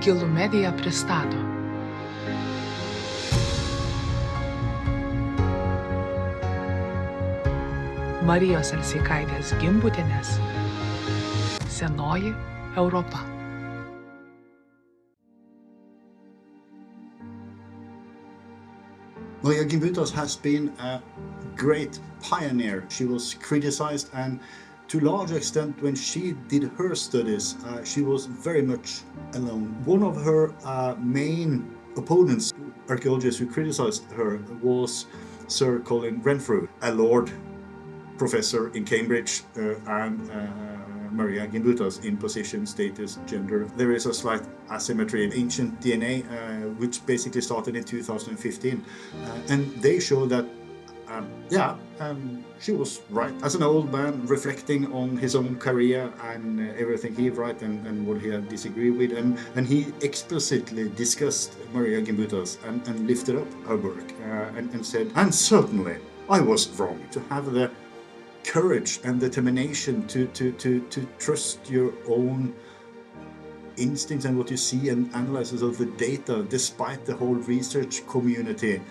Kelių medija pristato. Marijos Gimbutienės Senoji Europa. Marija Gimbutienė has been a great pioneer. She was criticized, and to a large extent when she did her studies, she was very much alone. One of her main opponents, archaeologists who criticized her, was Sir Colin Renfrew, a Lord professor in Cambridge, and Marija Gimbutienė in position, status, gender. There is a slight asymmetry in ancient DNA, which basically started in 2015, and they show that she was right. As an old man reflecting on his own career and everything he wrote and what he had disagreed with, and he explicitly discussed Marija Gimbutienė and lifted up her work and said, and certainly I was wrong to have the courage and determination to trust your own instincts and what you see and analysis of the data, despite the whole research community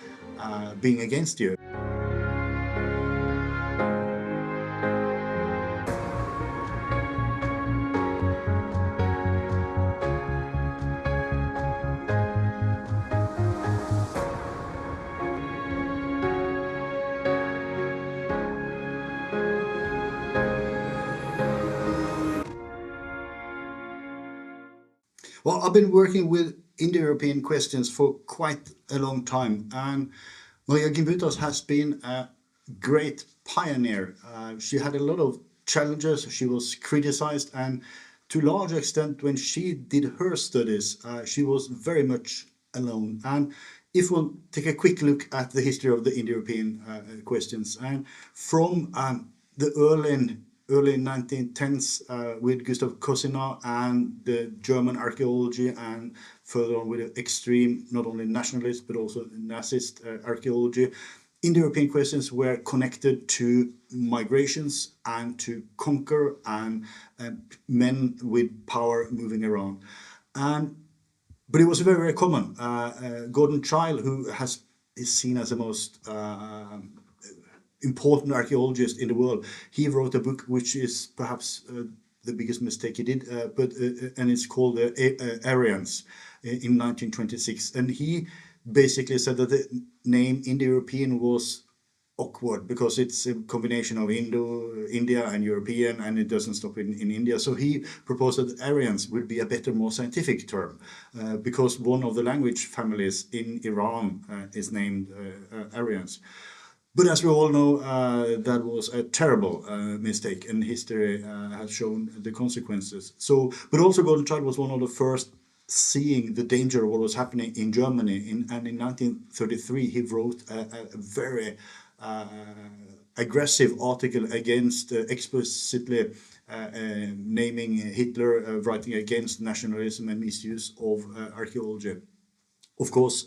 being against you. Well, I've been working with Indo-European questions for quite a long time, and Marija Gimbutienė has been a great pioneer. She had a lot of challenges, she was criticized, and to a large extent when she did her studies, she was very much alone. And if we'll take a quick look at the history of the Indo-European questions, and from the early 1910s with Gustav Kosinos and the German archaeology, and further on with the extreme, not only nationalist but also Nazist archaeology, Indo-European questions were connected to migrations and to conquer and men with power moving around. But it was very, very common. Gordon Childe, who is seen as the most important archaeologist in the world, he wrote a book which is perhaps the biggest mistake he did, and it's called Aryans in 1926. And he basically said that the name Indo-European was awkward because it's a combination of India and European, and it doesn't stop in India. So he proposed that Aryans would be a better, more scientific term, because one of the language families in Iran is named Aryans. But as we all know, that was a terrible mistake, and history has shown the consequences. But also Gordon Childe was one of the first seeing the danger of what was happening in Germany. And in 1933, he wrote a very aggressive article against explicitly naming Hitler, writing against nationalism and misuse of archaeology. Of course,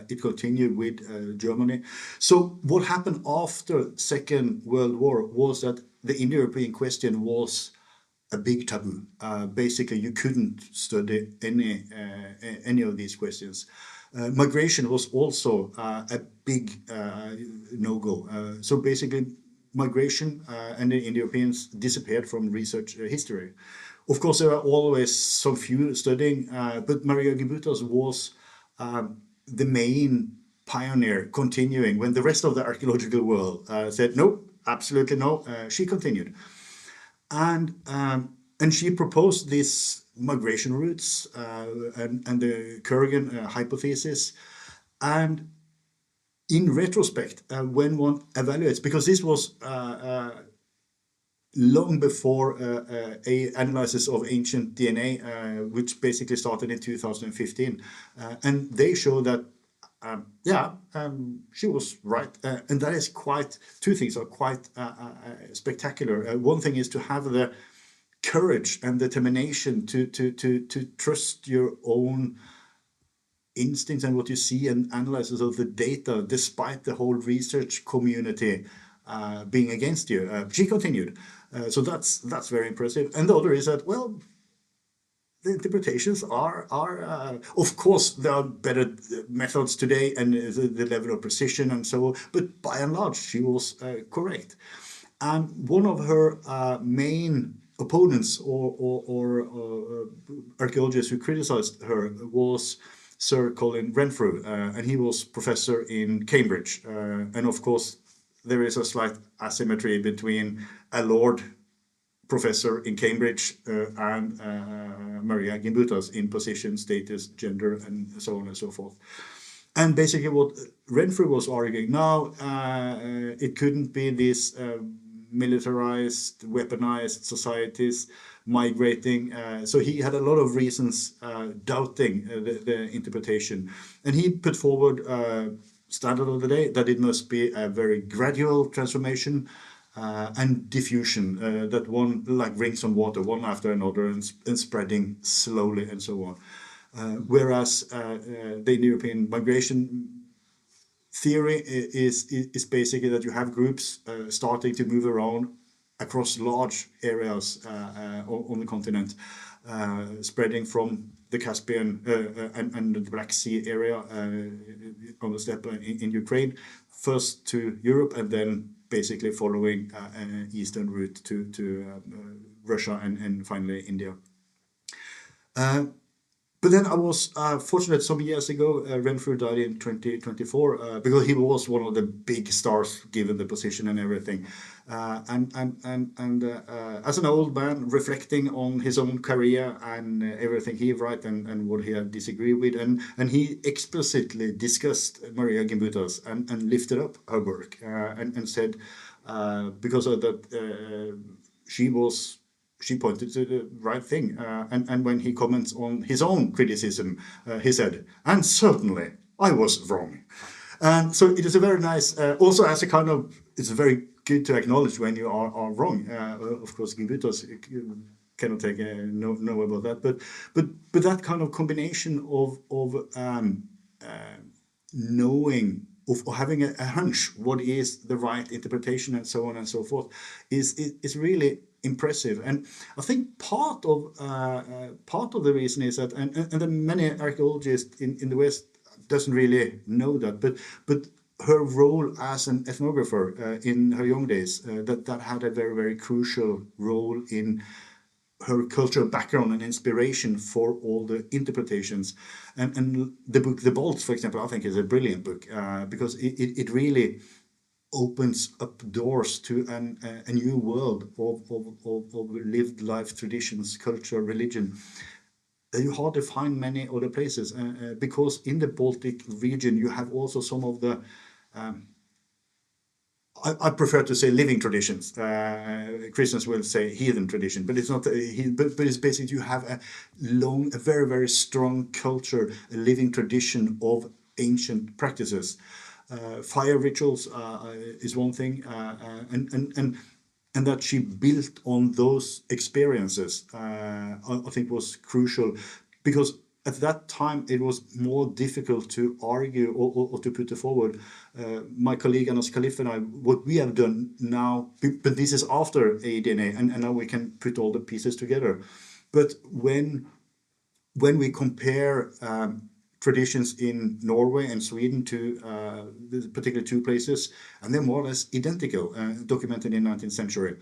it continued with Germany. So what happened after Second World War was that the Indo-European question was a big taboo. Basically, you couldn't study any of these questions. Migration was also a big no-go. So basically, migration and the Indo-Europeans disappeared from research history. Of course, there are always some few studying, but Marija Gimbutienė was the main pioneer, continuing when the rest of the archaeological world said no, absolutely no. She continued, and she proposed these migration routes and the Kurgan hypothesis. And in retrospect, when one evaluates, because this was long before a analysis of ancient DNA, which basically started in 2015, and they show that she was right, and that is two things are quite spectacular. One thing is to have the courage and determination to trust your own instincts and what you see and analysis of the data, despite the whole research community being against you. She continued. So that's very impressive. And the other is that, well, the interpretations are of course, there are better methods today and the level of precision and so on, but by and large, she was correct. And one of her main opponents or archaeologists who criticized her was Sir Colin Renfrew, and he was professor in Cambridge. And of course, there is a slight asymmetry between a Lord professor in Cambridge and Marija Gimbutienės in position, status, gender, and so on and so forth. And basically what Renfrew was arguing, now it couldn't be these militarized, weaponized societies migrating. So he had a lot of reasons doubting the interpretation. And he put forward standard of the day that it must be a very gradual transformation and diffusion, that one like rings on water, one after another, and spreading slowly and so on. Whereas the Indo-European migration theory is basically that you have groups starting to move around across large areas on the continent, spreading from the Caspian and the Black Sea area on the steppe in Ukraine, first to Europe, and then basically following an eastern route to Russia and finally India. But then I was fortunate some years ago, Renfrew died in 2024, because he was one of the big stars given the position and everything. And as an old man reflecting on his own career and everything he wrote and what he had disagreed with, and he explicitly discussed Marija Gimbutienės and lifted up her work and said, because of that, she pointed to the right thing. And when he comments on his own criticism, he said, and certainly I was wrong. And so it is a very nice, also as a kind of, it's very good to acknowledge when you are wrong. Of course, Gimbutienės cannot take no about that, but that kind of combination of knowing, of having a hunch what is the right interpretation and so on and so forth is really impressive. And I think part of the reason is that, and then many archaeologists in the West doesn't really know that, but her role as an ethnographer in her young days, that had a very, very crucial role in her cultural background and inspiration for all the interpretations. And the book The Bolts, for example, I think is a brilliant book, because it really opens up doors to a new world of lived life traditions, culture, religion that you hardly find many other places, because in the Baltic region you have also some of the I prefer to say living traditions. Christians will say heathen tradition, but it's not. But it's basically you have a very, very strong culture, a living tradition of ancient practices. Fire rituals is one thing, and that she built on those experiences, I think was crucial, because at that time it was more difficult to argue or to put it forward. My colleague Anas Khalif and I, what we have done now, but this is after ADNA, and now we can put all the pieces together. But when we compare traditions in Norway and Sweden to the particular two places, and they're more or less identical, documented in the 19th century.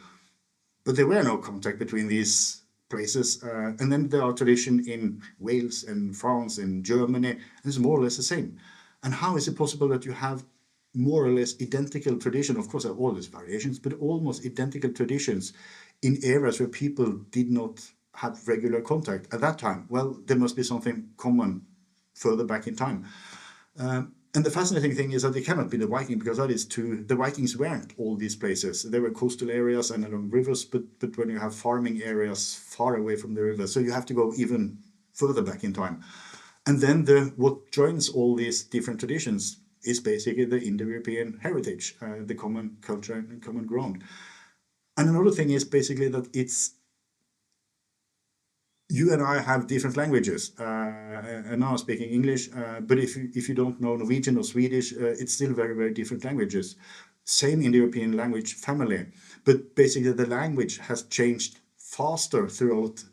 But there were no contact between these places. And then there are tradition in Wales and France and Germany, and it's more or less the same. And how is it possible that you have more or less identical tradition? Of course, there are always variations, but almost identical traditions in areas where people did not have regular contact at that time. Well, there must be something common further back in time. And the fascinating thing is that it cannot be the Viking, because that is the Vikings weren't all these places. There were coastal areas and along rivers, but when you have farming areas far away from the river, so you have to go even further back in time. And then what joins all these different traditions is basically the Indo-European heritage, the common culture and common ground. And another thing is basically that you and I have different languages, and now I'm speaking English, but if you don't know Norwegian or Swedish, it's still very, very different languages. Same Indo-European language family, but basically the language has changed faster throughout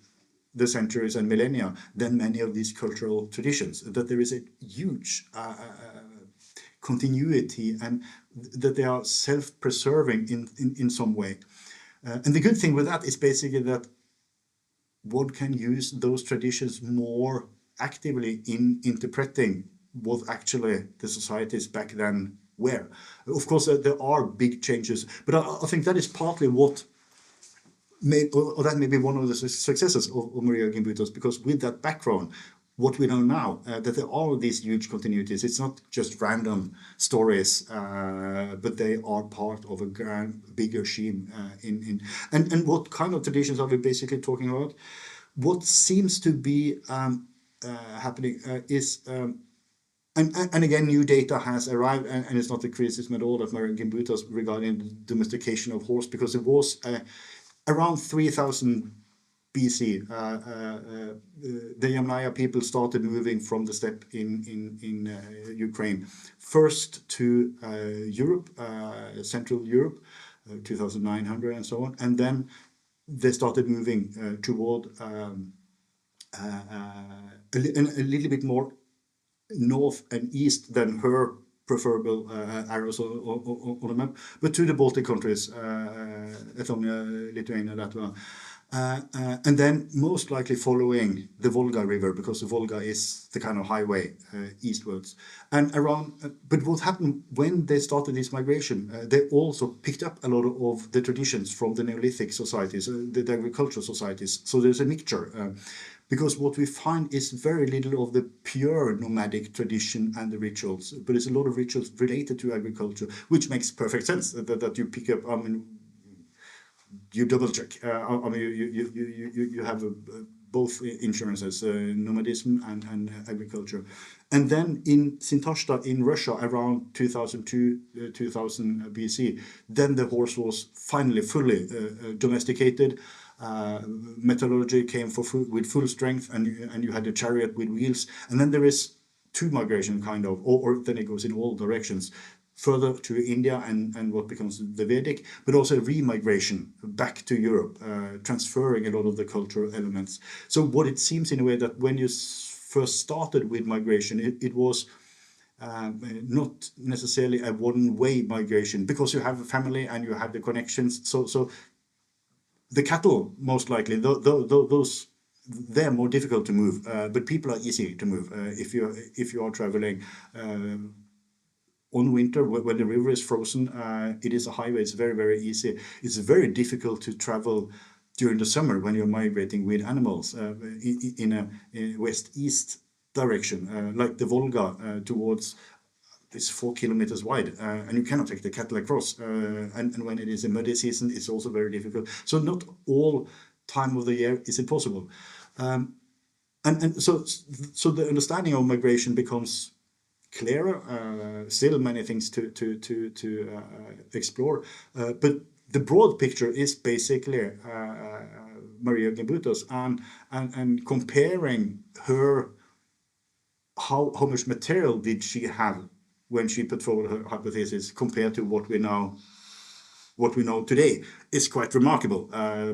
the centuries and millennia than many of these cultural traditions, that there is a huge continuity and that they are self-preserving in some way. And the good thing with that is basically that one can use those traditions more actively in interpreting what actually the societies back then were. Of course, there are big changes, but I think that is partly what made, or that may be one of the successes of Marija Gimbutienės, because with that background, what we know now, that there are these huge continuities. It's not just random stories, but they are part of a bigger scheme. And what kind of traditions are we basically talking about? What seems to be happening is, and again, new data has arrived, and it's not a criticism at all of Marija Gimbutienės regarding the domestication of horse, because it was around 3000 BC, the Yamnaya people started moving from the steppe in Ukraine, first to Europe, Central Europe, 2900 and so on, and then they started moving toward a little bit more north and east than her preferable arrows on the map, but to the Baltic countries, Estonia, Lithuania, Latvia. And then most likely following the Volga River, because the Volga is the kind of highway eastwards. And around, but what happened when they started this migration, they also picked up a lot of the traditions from the Neolithic societies, the agricultural societies. So there's a mixture. Because what we find is very little of the pure nomadic tradition and the rituals, but it's a lot of rituals related to agriculture, which makes perfect sense that you pick up. I mean, you double check. I mean, you have both insurances, nomadism and agriculture. And then in Sintashta in Russia around 2002, 2000 BC, then the horse was finally fully domesticated. Metallurgy came with full strength, and you had a chariot with wheels. And then there is two migration kind of, or then it goes in all directions, further to India and what becomes the Vedic, but also remigration back to Europe, transferring a lot of the cultural elements. So what it seems in a way that when you first started with migration, it was not necessarily a one-way migration, because you have a family and you have the connections. So the cattle, most likely, those they're more difficult to move, but people are easy to move if you are traveling. On winter, when the river is frozen, it is a highway. It's very, very easy. It's very difficult to travel during the summer when you're migrating with animals in a west-east direction, like the Volga towards. It's 4 kilometers wide, and you cannot take the cattle across. And when it is a muddy season, it's also very difficult. So not all time of the year is it possible. And so the understanding of migration becomes clearer. Still many things to explore, but the broad picture is basically Marija Gimbutienės and comparing her, how much material did she have when she put forward her hypothesis compared to what we know today is quite remarkable,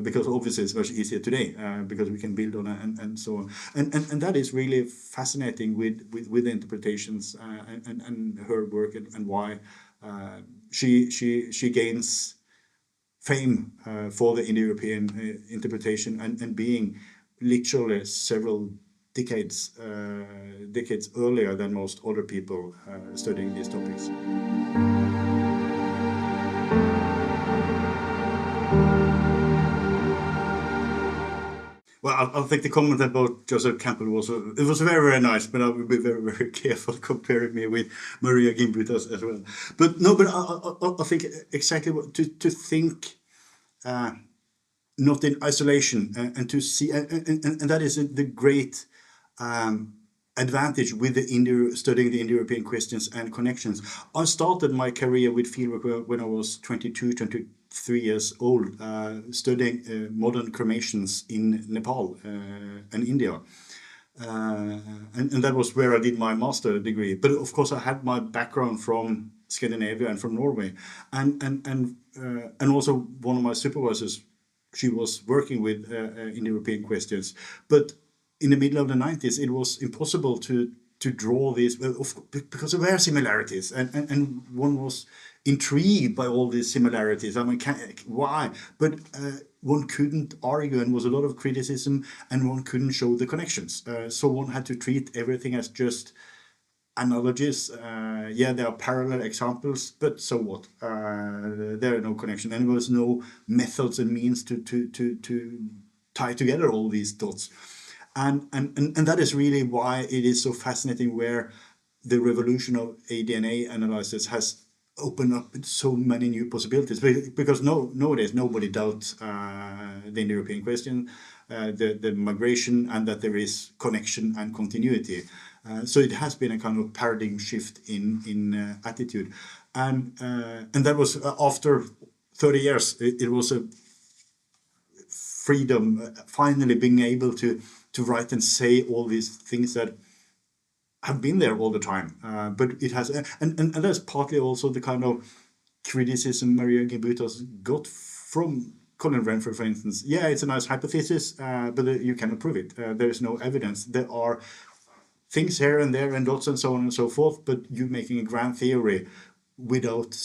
because obviously it's much easier today because we can build on it and so on. And that is really fascinating with the interpretations and her work and why she gains fame for the Indo-European interpretation and being literally several decades earlier than most other people studying these topics. Well, I think the comment about Joseph Campbell was very, very nice, but I will be very, very careful comparing me with Marija Gimbutienės as well. But no, but I think exactly what to think not in isolation and to see, and that is the great advantage with studying the Indo-European questions and connections. I started my career with fieldwork when I was 23 years old, studying modern cremations in Nepal and India. And that was where I did my master degree. But of course, I had my background from Scandinavia and from Norway. And also one of my supervisors she was working with Indo-European questions. But in the middle of the 90s, it was impossible to draw these, because there were similarities, and one was intrigued by all these similarities. I mean, why? But one couldn't argue, and was a lot of criticism, and one couldn't show the connections. So one had to treat everything as just analogies. Yeah, there are parallel examples, but so what? There are no connection, and there was no methods and means to tie together all these dots. And that is really why it is so fascinating, where the revolution of ADNA analysis has opened up so many new possibilities. Because nowadays nobody doubts the Indo-European question, the migration, and that there is connection and continuity. So it has been a kind of paradigm shift in attitude, and that was after 30 years. It was a freedom, finally being able to write and say all these things that have been there all the time. But it has, and that's partly also the kind of criticism Marija Gimbutienė got from Colin Renfrew, for instance. Yeah, it's a nice hypothesis, but you cannot prove it. There is no evidence. There are things here and there and dots and so on and so forth, but you making a grand theory without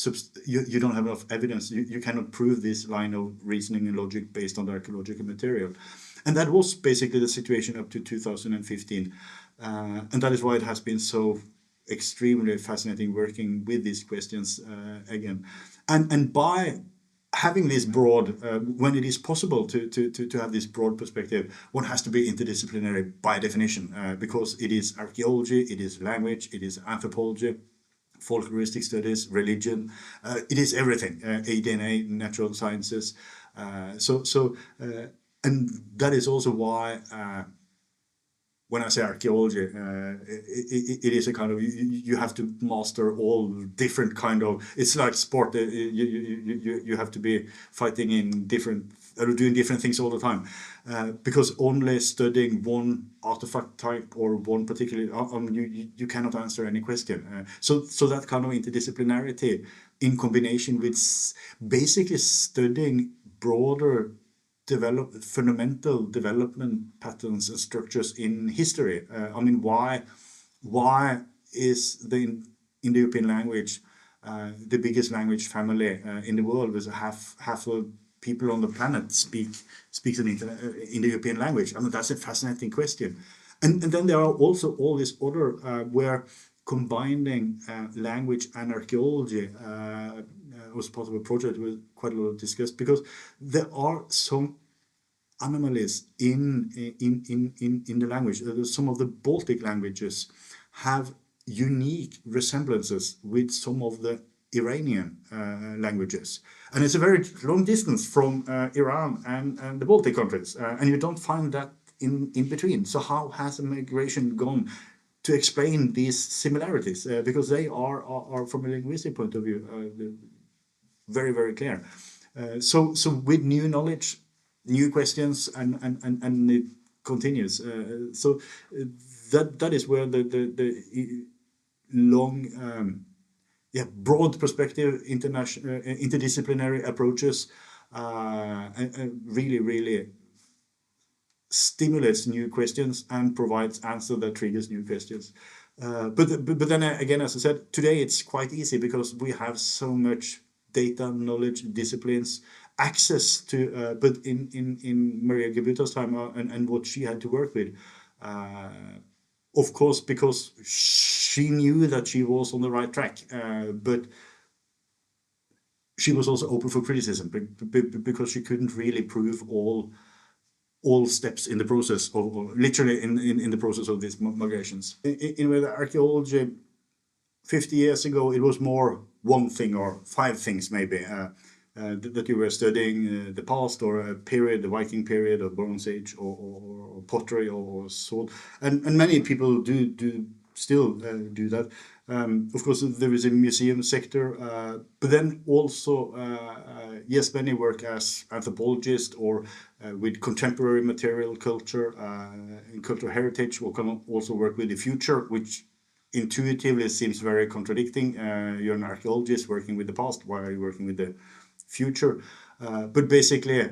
you don't have enough evidence. You cannot prove this line of reasoning and logic based on the archaeological material. And that was basically the situation up to 2015. And that is why it has been so extremely fascinating working with these questions again. And by having this broad, when it is possible to have this broad perspective, one has to be interdisciplinary by definition, because it is archaeology, it is language, it is anthropology, folkloristic studies, religion, it is everything, ADNA, natural sciences. And that is also why, when I say archaeology, it is a kind of, you have to master all different kind of, it's like sport, you have to be fighting in different, or doing different things all the time, because only studying one artifact type or one particular, you cannot answer any question. So that kind of interdisciplinarity in combination with basically studying broader fundamental development patterns and structures in history. I mean, why is the Indo-European language the biggest language family in the world, with half of people on the planet speaks an Indo-European language? I mean, that's a fascinating question. And then there are also all these other where combining language and archaeology was part of a project with quite a lot discussed, because there are some anomalies in the language. Some of the Baltic languages have unique resemblances with some of the Iranian languages, and it's a very long distance from Iran and the Baltic countries, and you don't find that in between. So how has the migration gone to explain these similarities? Because they are from a linguistic point of view very, very clear. So with new knowledge, new questions, and it continues. So that is where the long, broad perspective, interdisciplinary approaches really stimulates new questions and provides answer that triggers new questions. But then again, as I said, today it's quite easy because we have so much data, knowledge, disciplines, access to. But in Marija Gimbutienė's time and what she had to work with, of course, because she knew that she was on the right track, but she was also open for criticism because she couldn't really prove all steps in the process, or literally in the process of these migrations. In with archaeology, 50 years ago, it was more one thing or five things maybe that you were studying the past or a period, the Viking period or Bronze Age or pottery or sword, and many people do still do that. Of course, there is a museum sector, but then also, yes, many work as anthropologists or with contemporary material culture and cultural heritage, or can also work with the future, which intuitively seems very contradicting. You're an archaeologist working with the past, why are you working with the future? But basically,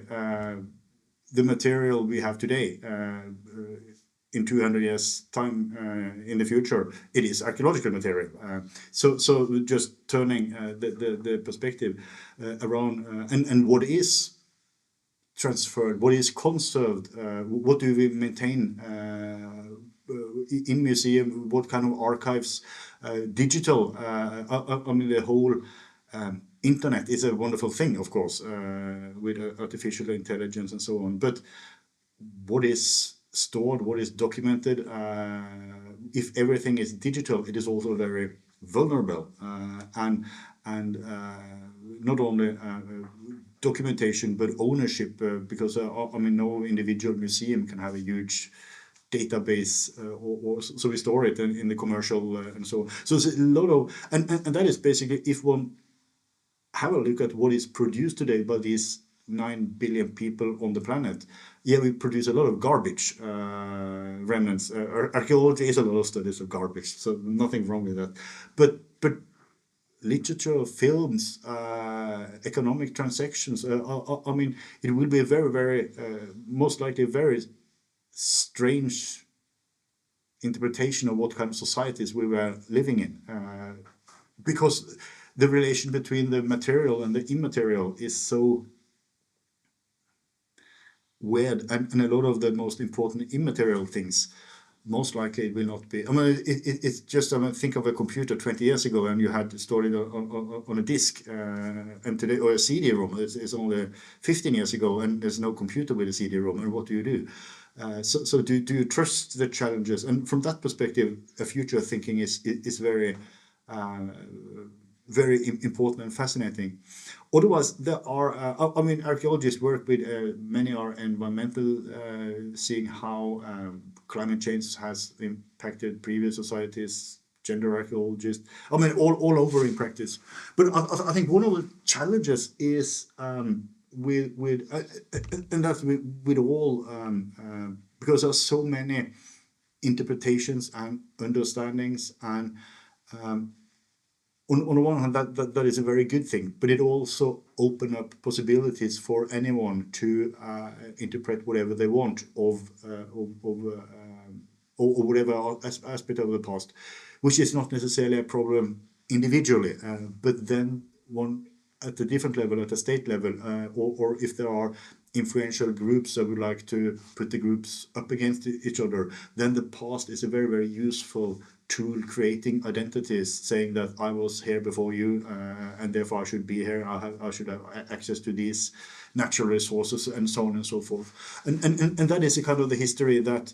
the material we have today, in 200 years' time in the future, it is archaeological material. So just turning the perspective around and what is transferred, what is conserved, what do we maintain in museum, what kind of archives, digital. I mean, the whole internet is a wonderful thing, of course, with artificial intelligence and so on. But what is stored, what is documented, if everything is digital, it is also very vulnerable. And not only documentation, but ownership, because I mean, no individual museum can have a huge database, or so we store it in the commercial and so on. So there's a lot of, and that is basically, if one have a look at what is produced today by these 9 billion people on the planet, yeah, we produce a lot of garbage, remnants. Archaeology is a lot of studies of garbage, so nothing wrong with that. But literature, films, economic transactions, I mean, it will be a very, very, most likely a very strange interpretation of what kind of societies we were living in, because the relation between the material and the immaterial is so weird, and a lot of the most important immaterial things most likely it will not be. I mean, it's just, I mean, think of a computer 20 years ago and you had stored it on a disk, and today, or a CD-ROM, it's only 15 years ago and there's no computer with a CD-ROM, and what do you do? So do you trust the challenges? And from that perspective, a future thinking is very very important and fascinating. Otherwise, there are, I mean, archaeologists work with, many are environmental, seeing how climate change has impacted previous societies, gender archaeologists, I mean, all over in practice. But I think one of the challenges is with and that's with all, because there are so many interpretations and understandings, and on the one hand, that is a very good thing, but it also opens up possibilities for anyone to interpret whatever they want of or whatever aspect of the past, which is not necessarily a problem individually, but then one at a different level, at a state level, or if there are influential groups that would like to put the groups up against each other, then the past is a very, very useful tool, creating identities, saying that I was here before you, and therefore I should be here. I should have access to these natural resources, and so on and so forth. And that is a kind of the history that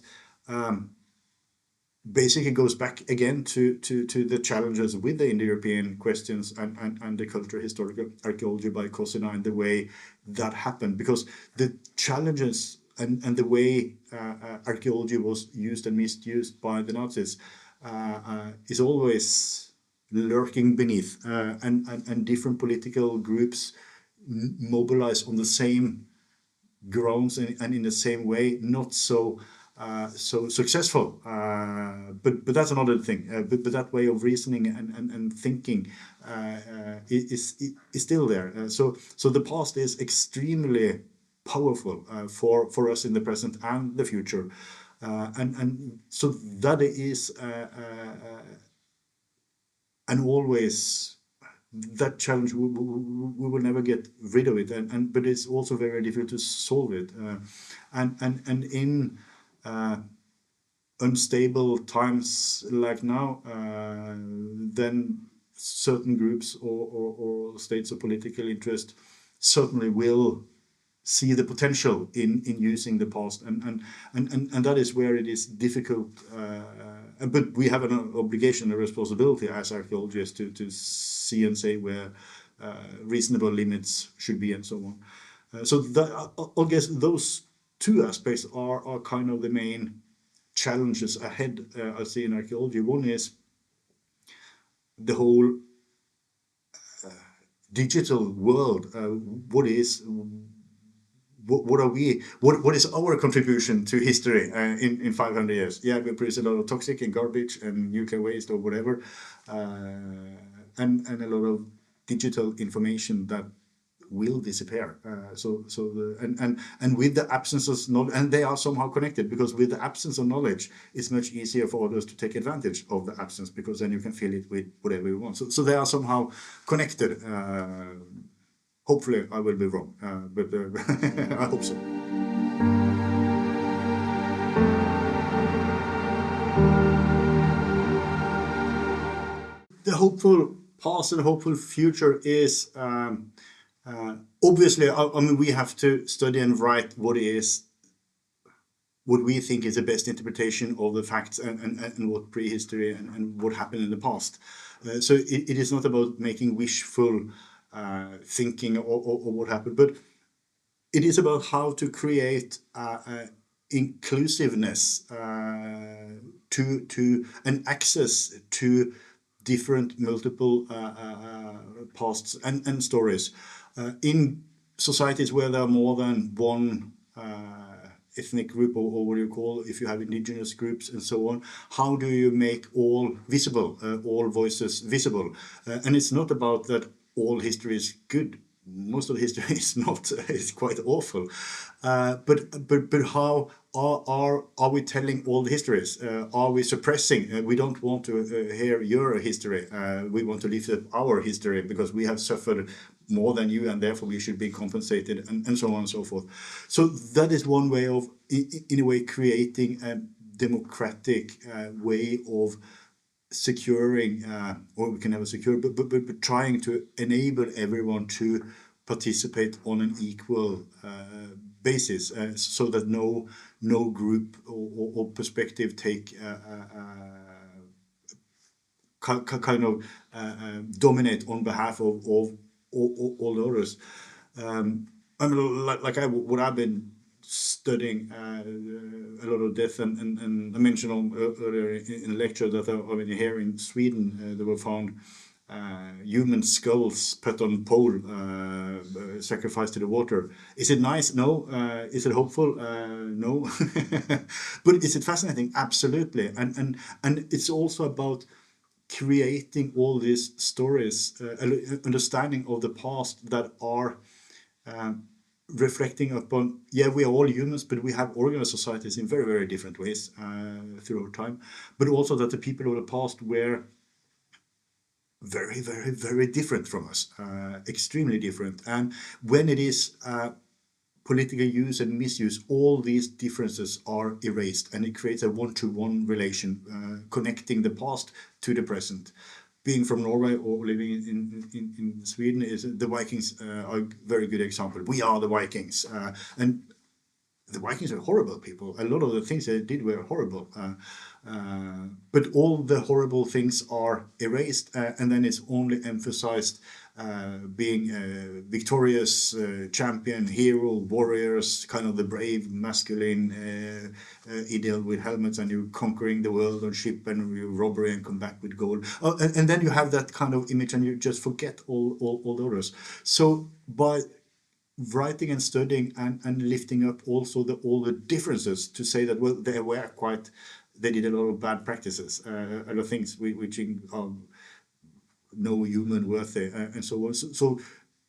basically goes back again to the challenges with the Indo-European questions and the cultural historical archaeology by Kosinos, and the way that happened, because the challenges and the way archaeology was used and misused by the Nazis is always lurking beneath, and different political groups mobilize on the same grounds and in the same way, not so successful, but that's another thing. But that way of reasoning and thinking is still there. So the past is extremely powerful for us in the present and the future. And so that is and always that challenge, we will never get rid of it, but it's also very difficult to solve it, and in unstable times like now, then certain groups or states of political interest certainly will see the potential in using the past, and that is where it is difficult, but we have an obligation, a responsibility as archaeologists to see and say where reasonable limits should be, and so on. So that, I guess those two aspects are kind of the main challenges ahead, I see, in archaeology. One is the whole digital world. What are we? What is our contribution to history in 500 years? Yeah, we produce a lot of toxic and garbage and nuclear waste or whatever, and a lot of digital information that will disappear. And with the absence of knowledge, and they are somehow connected, because with the absence of knowledge, it's much easier for others to take advantage of the absence, because then you can fill it with whatever you want. So they are somehow connected. Hopefully, I will be wrong, but I hope so. The hopeful past and hopeful future is obviously, I mean, we have to study and write what we think is the best interpretation of the facts and what prehistory and what happened in the past. So it is not about making wishful thinking or what happened, but it is about how to create inclusiveness to and access to different multiple pasts and stories in societies where there are more than one ethnic group, or what do you call, if you have indigenous groups and so on. How do you make all visible, all voices visible? And it's not about that all history is good. Most of the history is not. It's quite awful. But how are we telling all the histories? Are we suppressing? We don't want to hear your history. We want to lift up our history because we have suffered more than you, and therefore we should be compensated, and so on and so forth. So that is one way of, in a way, creating a democratic way of securing, or we can never secure, but trying to enable everyone to participate on an equal basis, so that no group or perspective take kind of dominate on behalf of all the others. I mean, what I've been studying a lot of death, and I mentioned earlier in a lecture that I mean, here in Sweden there were found human skulls put on pole, sacrificed to the water. Is it nice? No. Is it hopeful? No. But is it fascinating? Absolutely. And it's also about creating all these stories, understanding of the past that are reflecting upon, we are all humans, but we have organized societies in very, very different ways throughout time. But also that the people of the past were very, very, very different from us, extremely different. And when it is political use and misuse, all these differences are erased, and it creates a one-to-one relation, connecting the past to the present. Being from Norway or living in Sweden, is the Vikings are a very good example. We are the Vikings, and the Vikings are horrible people. A lot of the things they did were horrible, but all the horrible things are erased, and then it's only emphasized being a victorious champion, hero, warriors, kind of the brave, masculine ideal with helmets, and you're conquering the world on ship, and you robbery and come back with gold. And then you have that kind of image, and you just forget all the others. So by writing and studying and lifting up also all the differences, to say that, well, they did a lot of bad practices, a lot of things which no human worthy, and so on. So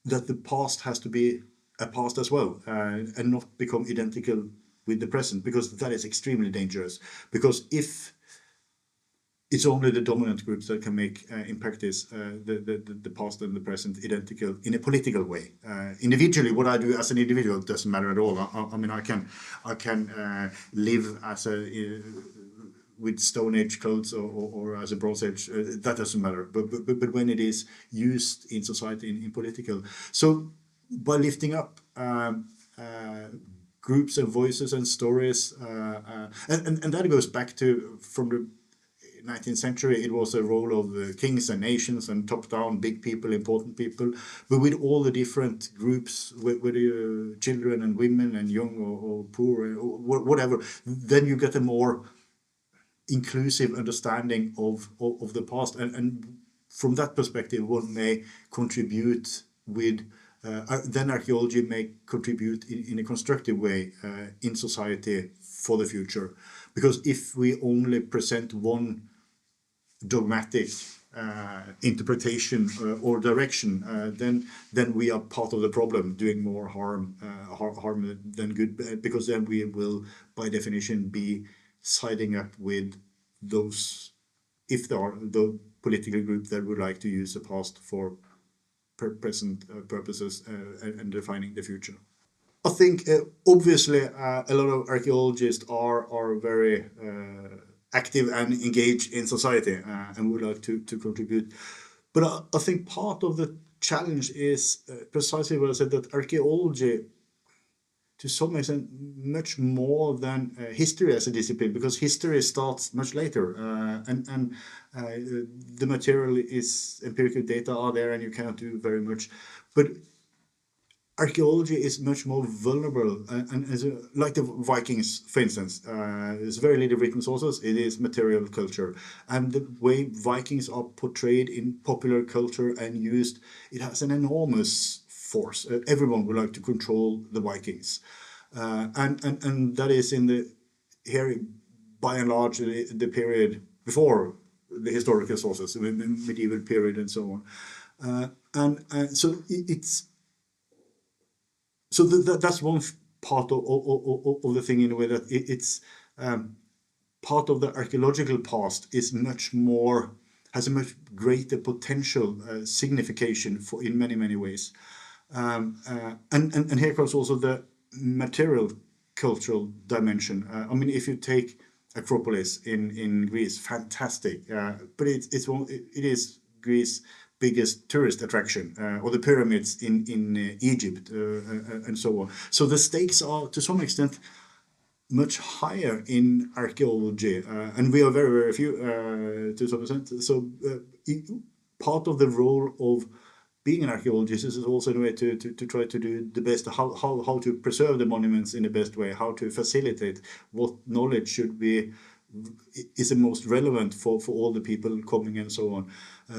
that the past has to be a past as well, and not become identical with the present, because that is extremely dangerous. Because if it's only the dominant groups that can make in practice the past and the present identical in a political way. Individually, what I do as an individual doesn't matter at all. I mean, I can live as with Stone Age clothes or as a Bronze Age. That doesn't matter. But when it is used in society, in political, so by lifting up groups and voices and stories, and that goes back to from the 19th century. It was a role of kings and nations and top-down, big people, important people. But with all the different groups, whether children and women and young or poor, or whatever, then you get a more inclusive understanding of the past. And from that perspective, one may contribute with, then archaeology may contribute in a constructive way in society for the future. Because if we only present one dogmatic interpretation or direction, then we are part of the problem, doing more harm than good, because then we will, by definition, be siding up with those, if there are the political group that would like to use the past for present purposes and defining the future. I think obviously a lot of archaeologists are very active and engaged in society and would like to contribute. But I think part of the challenge is precisely what I said, that archaeology, to some extent, much more than history as a discipline, because history starts much later, and the material is empirical data are there, and you cannot do very much. But archaeology is much more vulnerable, and like the Vikings, for instance, there's very little written sources. It is material culture, and the way Vikings are portrayed in popular culture and used, it has an enormous force. Everyone would like to control the Vikings, and that is in the here, by and large, the period before the historical sources, the medieval period, and so on, and so it's. So that's one part of the thing, in a way, that it's part of the archaeological past is much more, has a much greater potential signification for in many ways, and here comes also the material cultural dimension. I mean, if you take Acropolis in Greece, fantastic, but it is Greece biggest tourist attraction, or the pyramids in Egypt, and so on. So the stakes are, to some extent, much higher in archaeology, and we are very few, to some extent. So part of the role of being an archaeologist is also in a way to try to do the best, how to preserve the monuments in the best way, how to facilitate what knowledge should be, is the most relevant for all the people coming, and so on.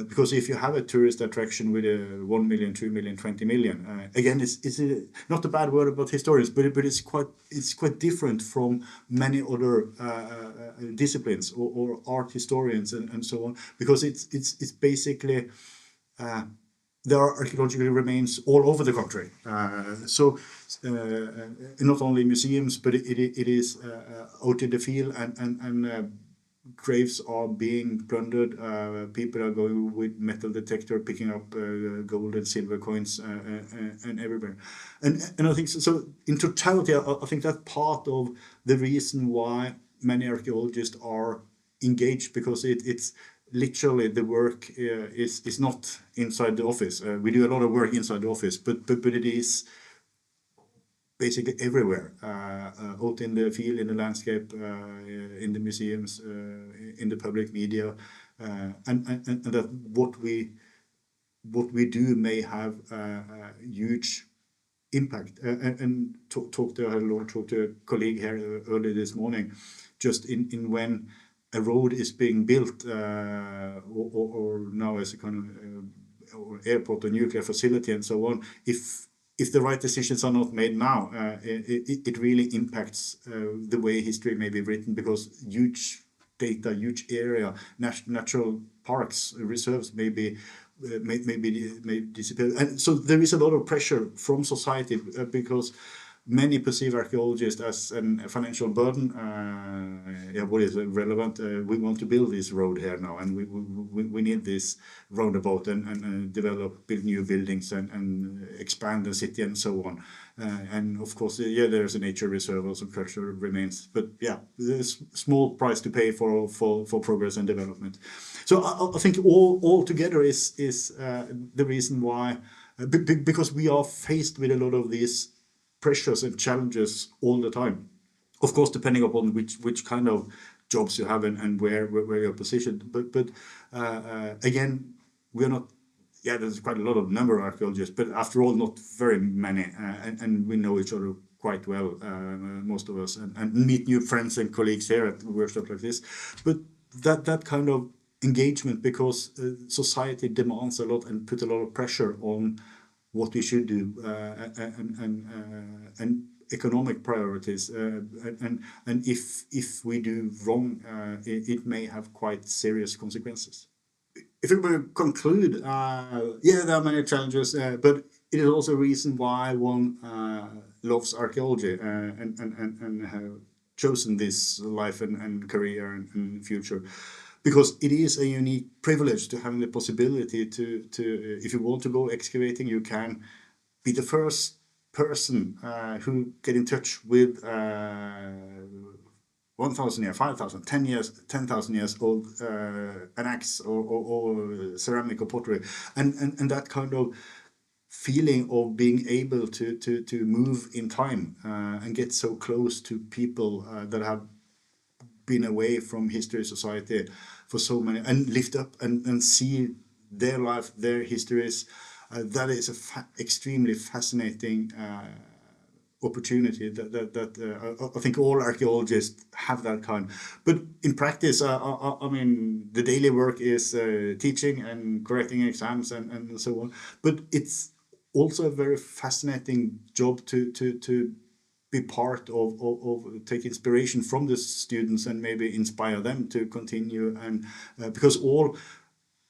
Because if you have a tourist attraction with 1 million, 2 million, 20 million, again, it's not a bad word about historians, but it's quite different from many other disciplines or art historians and so on, because it's basically there are archaeological remains all over the country. So not only museums, but it is out in the field, and graves are being plundered. People are going with metal detector, picking up gold and silver coins and everywhere. And I think so in totality, I think that's part of the reason why many archaeologists are engaged, because it's literally the work is not inside the office. We do a lot of work inside the office, but it is basically everywhere, out in the field, in the landscape, in the museums, in the public media, and that what we do may have a huge impact. And talked to a colleague here earlier this morning, just in when a road is being built, or now as a kind of or airport or nuclear facility and so on, if the right decisions are not made now, it really impacts the way history may be written, because huge data, huge area, natural parks, reserves may disappear. And so there is a lot of pressure from society, because many perceive archaeologists as a financial burden. What is relevant? We want to build this road here now, and we need this roundabout, and build new buildings, and expand the city, and so on. And of course, there's a nature reserve, also cultural remains. But there's small price to pay for progress and development. So I think all together is the reason why, because we are faced with a lot of these pressures and challenges all the time. Of course, depending upon which kind of jobs you have and where you're positioned. But again, we're not. There's quite a lot of number of archaeologists, but after all, not very many, and we know each other quite well, most of us, and meet new friends and colleagues here at workshops like this. But that kind of engagement, because society demands a lot and put a lot of pressure on what we should do, and economic priorities, and if we do wrong, it may have quite serious consequences. if we will conclude, yeah, there are many challenges, but it is also a reason why one loves archaeology and have chosen this life and career and future, because it is a unique privilege to having the possibility to if you want to go excavating, you can be the first person who get in touch with 1,000 years, 5,000, 10 years, 10,000 years old an axe or ceramic or pottery, and that kind of feeling of being able to move in time and get so close to people that have been away from history society for so many, and lift up and see their life, their histories. That is a extremely fascinating opportunity that I think all archaeologists have that kind. But in practice, I mean, the daily work is teaching and correcting exams and so on. But it's also a very fascinating job to be part of take inspiration from the students and maybe inspire them to continue. And because all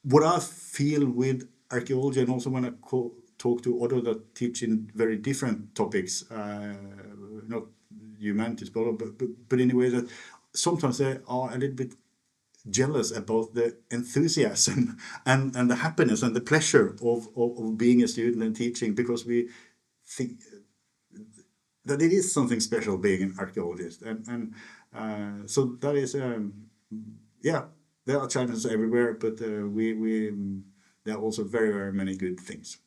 what I feel with archaeology, and also when I talk to others that teach in very different topics, not humanities, but in a way that sometimes they are a little bit jealous about the enthusiasm and the happiness and the pleasure of being a student and teaching, because we think that it is something special being an archaeologist. And so that is, yeah, there are challenges everywhere, but there are also very, very many good things.